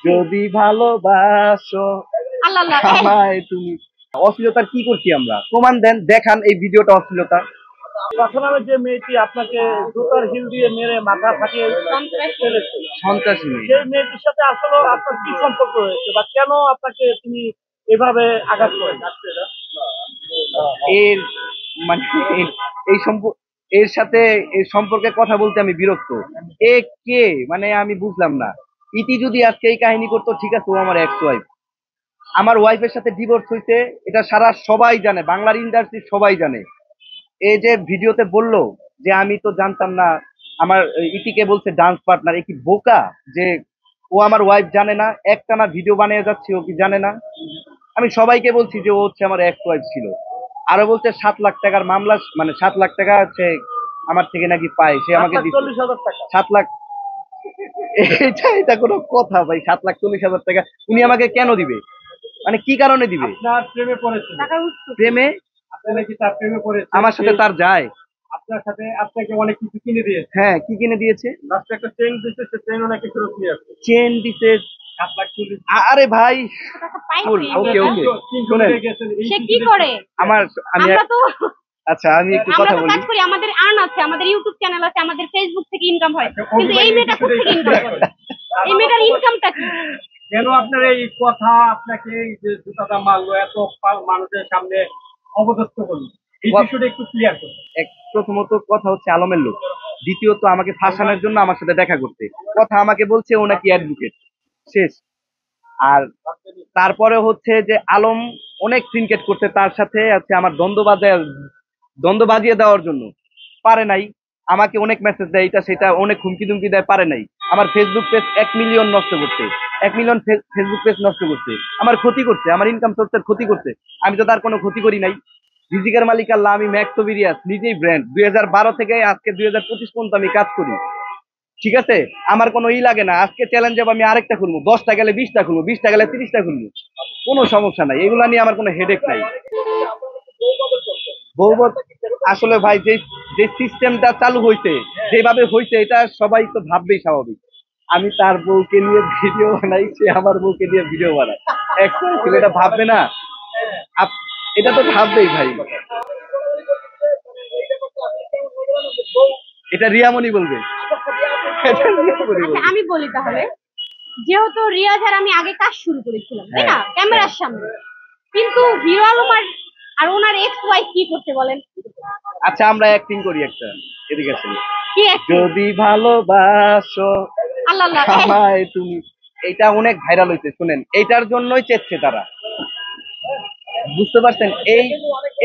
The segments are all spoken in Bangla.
যদি ভালোবাসো আমায় তুমি। অশ্লীলতার কি করছি আমরা? প্রমাণ দেন, দেখান এই ভিডিওটা অশ্লীলতা। নামে যে মেয়েটি আপনাকে জুতার হিল দিয়ে মেরে মাথা ফাটিয়ে ফেলেছে, সন্ত্রাসী মেয়ে, সেই মেয়েটির সাথে আসলে আপনার কি সম্পর্ক রয়েছে বা কেন আপনাকে তিনি এভাবে আঘাত করেন? এর মানে এই এর সাথে এর সম্পর্কে কথা বলতে আমি বিরক্ত। এ কে মানে আমি বুঝলাম না। ইতি যদি আজকে এই কাহিনী করতো ঠিক আছে, ও আমার এক্স ওয়াইফ, আমার ওয়াইফের সাথে ডিভোর্স হয়েছে, এটা সারা সবাই জানে, বাংলার ইন্ডাস্ট্রি সবাই জানে। এই যে ভিডিওতে বললো যে আমি তো জানতাম না, আমার ইতিকে বলছে ডান্স পার্টনার, এ কি বোকা যে ও আমার ওয়াইফ জানে না? একটানা ভিডিও বানিয়ে যাচ্ছে, ও কি জানে না? আমি সবাইকে বলছি যে ও হচ্ছে আমার এক্স ওয়াইফ ছিল। আরো বলছে 7 লাখ টাকার মামলা, মানে 7 লাখ টাকা হচ্ছে আমার থেকে নাকি পায়, সে আমাকে 7 লাখ। এটা কোনো কথা ভাই? 7,40,000 টাকা উনি আমাকে কেন দিবে? মানে কি কারণে দিবে? আপনার প্রেমে পড়েছে, প্রেমে? আপনি নাকি তার প্রেমে পড়েছে, আমার সাথে তার যায়? আপনার সাথে আপনাকে অনেক কিছু কিনে দিয়েছে। হ্যাঁ, কি কিনে দিয়েছে? লাস্টে একটা চেন দিয়েছে, সে চেনও নাকি ফেরত নিয়ে আসছে। চেন দিছে 7,40,000। আরে ভাই ওকে ওকে, শুনেন সে কি করে আমার, আমরা তো আচ্ছা আমি একটু আমরা কথা তো বলি। কাজ করি, আমাদের আর্ন আছে, আমাদের ইউটিউব চ্যানেল আছে, আমাদের ফেসবুক থেকে ইনকাম হয়, কিন্তু এই মেয়েটা কোথা থেকে ইনকাম করে? এই মেয়েটার ইনকামটা কি? কেন আপনার এই কথা আপনাকে এই যে জুতাটা মারলো, এত মানুষের সামনে অবদস্থ করলো, এই বিষয়টা একটু ক্লিয়ার করুন। প্রথমত কথা হচ্ছে আলমের লোক, দ্বিতীয়ত আমাকে ফাঁসানোর জন্য আমার সাথে দেখা করতে কথা, আমাকে বলছে ও নাকি অ্যাডভোকেট, শেষ। আর তারপরে হচ্ছে যে আলম অনেক সিনকেট করতে তার সাথে আছে আমার দ্বন্দ্ব বাজিয়ে দেওয়ার জন্য, পারে নাই। আমাকে অনেক মেসেজ দেয়, এটা সেটা অনেক হুমকি দুমকি দেয়, পারে নাই। আমার ফেসবুক পেজ 1 মিলিয়ন নষ্ট করতে, 1 মিলিয়ন ফেসবুক পেজ নষ্ট করতে, আমার ক্ষতি করছে, আমার ইনকাম সোর্সের ক্ষতি করছে। আমি তো তার কোনো ক্ষতি করি নাই। রিজিকের মালিক আল্লাহ, আমি ম্যাক্সোভিরিয়াস নিজেই ব্র্যান্ড, 2012 থেকে আজকে 2025 পর্যন্ত আমি কাজ করি, ঠিক আছে? আমার কোনো লাগে না, আজকে চ্যালেঞ্জ যাবো, আমি আরেকটা খুলবো, 10টা গেলে 20টা খুলবো, 20টা গেলে 30টা খুলবো, কোনো সমস্যা নাই, এগুলা নিয়ে আমার কোনো হেডেক নাই। বৌবত আসলে ভাই যে যে সিস্টেমটা চালু হইছে, যেভাবে হইছে, এটা সবাই তো ভাববেই স্বাভাবিক। আমি তার বউকে নিয়ে ভিডিও বানাই, সে আমার বউকে নিয়ে ভিডিও বানায়, এটা ভাববে না? এটা তো ভাববেই ভাই। এটা রিয়ামণি বলবে। আচ্ছা আমি বলি তাহলে, যেহেতু রিয়াজ আর আমি আগে কাজ শুরু করেছিলাম তাই না, ক্যামেরার সামনে, কিন্তু হিরো আলম আর ওনার এক্স ওয়াইফ কি করতে বলেন? আচ্ছা আমরা অ্যাক্টিং করি একটা, এদিকে আসেন। কি acting? যদি ভালোবাসো আল্লাহ আল্লাহ, আমায় তুমি, এটা অনেক ভাইরাল হইছে, শুনেন, এইটার জন্যই চেচ্ছে তারা, বুঝতে পারছেন? এই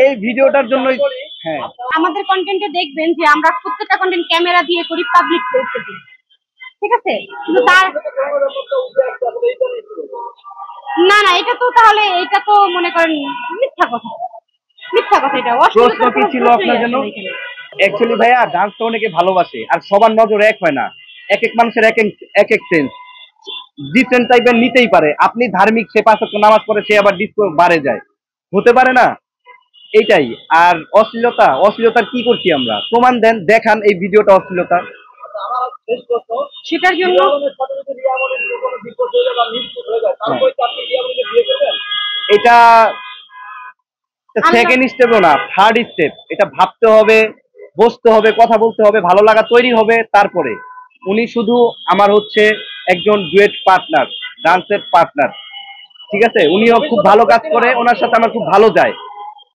এই ভিডিওটার জন্যই। হ্যাঁ, আমাদের কন্টেন্টে দেখবেন যে আমরা প্রত্যেকটা কন্টেন্ট ক্যামেরা দিয়ে করি, পাবলিক প্লেসে দিই, ঠিক আছে? কিন্তু তার না না, এটা তো তাহলে এটা তো মনে করেন মিথ্যা কথা, মিথ্যা কথা। এটা প্রশ্ন কি ছিল আপনার জন্য? অ্যাকচুয়ালি ভাইয়া ডান্স তো অনেকে ভালোবাসে, আর সবার নজর এক হয় না, এক এক মানুষের এক এক সেন্স, ডিফারেন্ট টাইপের নিতেই পারে। আপনি ধার্মিক, সে 5 ওয়াক্ত নামাজ পড়ে, সে আবার ডিস্কো বারে যায়, হতে পারে না? এইটাই। আর অশ্লীলতার কি করছি আমরা? প্রমাণ দেন, দেখান এই ভিডিওটা অশ্লীলতা। সেটার জন্য এটা সেকেন্ড স্টেপও না, থার্ড স্টেপ। এটা ভাবতে হবে, বসতে হবে, কথা বলতে হবে, ভালো লাগা তৈরি হবে, তারপরে। উনি শুধু আমার হচ্ছে একজন ডুয়েট পার্টনার, ডান্সের পার্টনার, ঠিক আছে? উনিও খুব ভালো কাজ করে, ওনার সাথে আমার খুব ভালো যায়।